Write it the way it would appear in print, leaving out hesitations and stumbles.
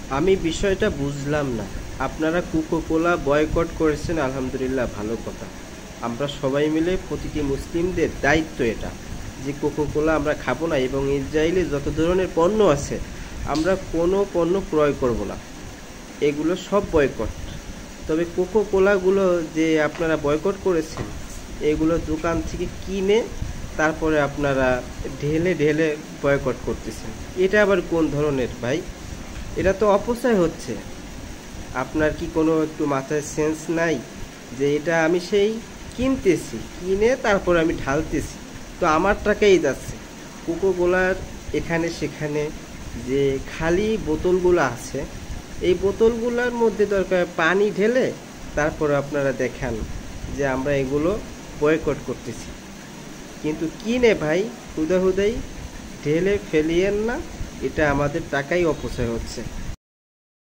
আমি বিষয়টা বুঝলাম না। আপনারা কোকো কোলা বয়কট করেছেন, আলহামদুলিল্লাহ, ভালো কথা। আমরা সবাই মিলে, প্রতিটি মুসলিমদের দায়িত্ব এটা, যে কোকো কোলা আমরা খাবো না, এবং ইসরায়েলে যত ধরনের পণ্য আছে আমরা কোনো পণ্য ক্রয় করব না, এগুলো সব বয়কট। তবে কোকো কোলাগুলো যে আপনারা বয়কট করেছেন, এগুলো দোকান থেকে কিনে তারপরে আপনারা ঢেলে ঢেলে বয়কট করতেছেন, এটা আবার কোন ধরনের ভাই? এটা তো অপচয় হচ্ছে। আপনার কি কোনো একটু মাথায় সেন্স নাই যে এটা আমি সেই কিনতেছি, কিনে তারপর আমি ঢালতেছি, তো আমার টাকাই যাচ্ছে। কোকো কোলার এখানে সেখানে যে খালি বোতলগুলো আছে, এই বোতলগুলোর মধ্যে দরকার পানি ঢেলে তারপরে আপনারা দেখান যে আমরা এগুলো বয়কট করতেছি, কিন্তু কিনে ভাই হুদাহুদাই ঢেলে ফেলিয়েন না, এটা আমাদের টাকাই অপচয় হচ্ছে।